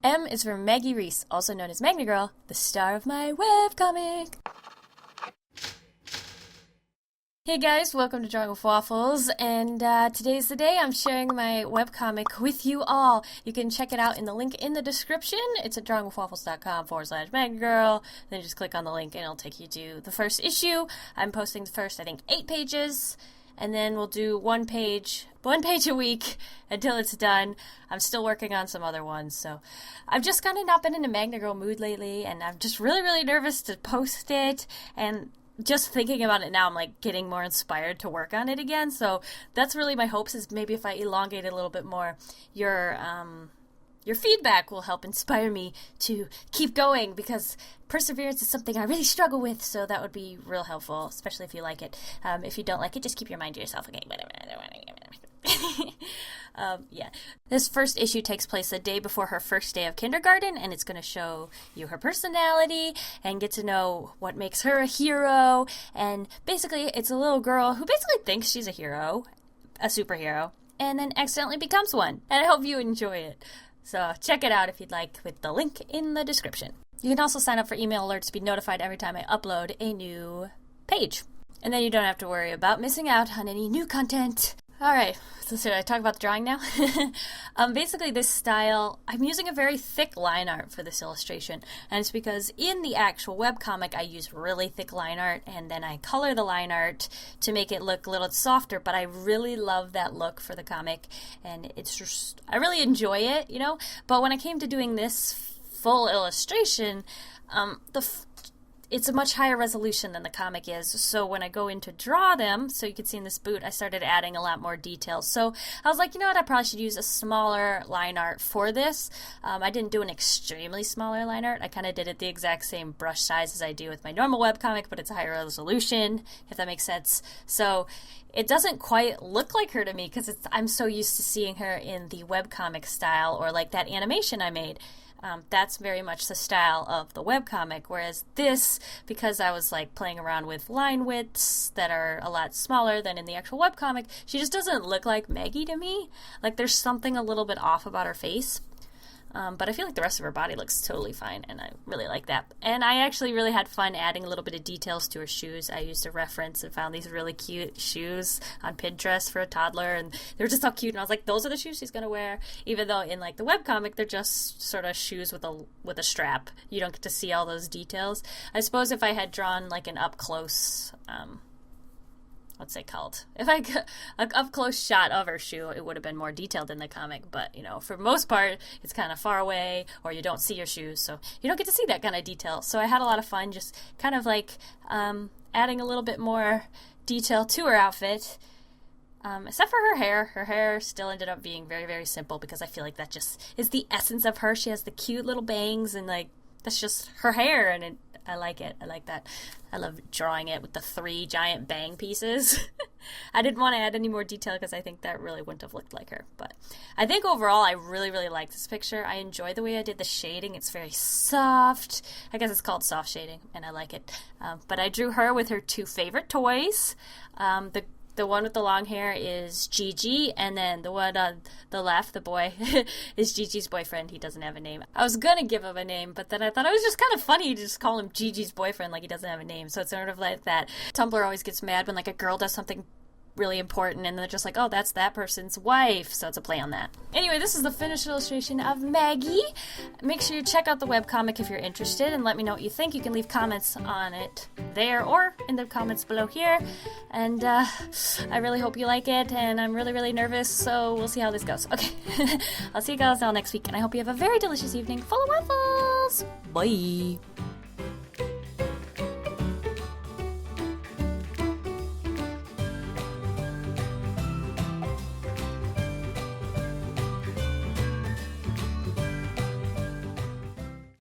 M is for Maggie Reese, also known as Magna Girl, the star of my webcomic. Hey guys, welcome to Drawing with Waffles, and today's the day I'm sharing my webcomic with you all. You can check it out in the link in the description. It's at drawingwithwaffles.com/magnagirl. Then just click on the link and it'll take you to the first issue. I'm posting the first, 8 pages, and then we'll do one page a week until it's done. I'm still working on some other ones, so I've just kind of not been in a Magna Girl mood lately, and I'm just really nervous to post it, and just thinking about it now, I'm like getting more inspired to work on it again. So that's really my hopes, is maybe if I elongate it a little bit more, your feedback will help inspire me to keep going, because perseverance is something I really struggle with. So that would be real helpful, especially if you like it. If you don't like it, just keep your mind to yourself. Okay. Yeah. This first issue takes place the day before her first day of kindergarten, and it's going to show you her personality and get to know what makes her a hero. And basically, it's a little girl who basically thinks she's a hero, a superhero, and then accidentally becomes one. And I hope you enjoy it. So check it out if you'd like, with the link in the description. You can also sign up for email alerts to be notified every time I upload a new page. And then you don't have to worry about missing out on any new content. Alright, so should I talk about the drawing now? Basically this style, I'm using a very thick line art for this illustration, and it's because in the actual webcomic I use really thick line art, and then I color the line art to make it look a little softer, but I really love that look for the comic, and it's just, I really enjoy it, you know? But when I came to doing this full illustration, it's a much higher resolution than the comic is, so when I go in to draw them, so you can see in this boot, I started adding a lot more details. So I was like, you know what, I probably should use a smaller line art for this. I didn't do an extremely smaller line art. I kind of did it the exact same brush size as I do with my normal webcomic, but it's a higher resolution, if that makes sense. So it doesn't quite look like her to me, because I'm so used to seeing her in the webcomic style, or like that animation I made. That's very much the style of the webcomic, whereas this, because I was like playing around with line widths that are a lot smaller than in the actual webcomic, she just doesn't look like Maggie to me. Like there's something a little bit off about her face. But I feel like the rest of her body looks totally fine, and I really like that. And I actually really had fun adding a little bit of details to her shoes. I used a reference and found these really cute shoes on Pinterest for a toddler, and they were just all cute, and I was like, those are the shoes she's going to wear, even though in like the webcomic, they're just sort of shoes with a strap. You don't get to see all those details. I suppose if I had drawn like an up-close, what's it called? If I got an up-close shot of her shoe, it would have been more detailed in the comic, but, you know, for the most part, it's kind of far away, or you don't see your shoes, so you don't get to see that kind of detail. So I had a lot of fun just kind of like adding a little bit more detail to her outfit, except for her hair. Her hair still ended up being very simple, because I feel like that just is the essence of her. She has the cute little bangs, and like, that's just her hair, and I like it. I like that. I love drawing it with the 3 giant bang pieces. I didn't want to add any more detail because I think that really wouldn't have looked like her. But I think overall I really like this picture. I enjoy the way I did the shading. It's very soft. I guess it's called soft shading, and I like it. But I drew her with her 2 favorite toys. The one with the long hair is Gigi, and then the one on the left, the boy, is Gigi's boyfriend. He doesn't have a name. I was going to give him a name, but then I thought it was just kind of funny to just call him Gigi's boyfriend like he doesn't have a name. So it's sort of like that. Tumblr always gets mad when like a girl does something really important, and they're just like, oh, that's that person's wife, so it's a play on that. Anyway, this is the finished illustration of Maggie. Make sure you check out the webcomic if you're interested, and let me know what you think. You can leave comments on it there or in the comments below here, and I really hope you like it, and I'm really nervous, so we'll see how this goes. Okay, I'll see you guys all next week, and I hope you have a very delicious evening full of waffles. Bye!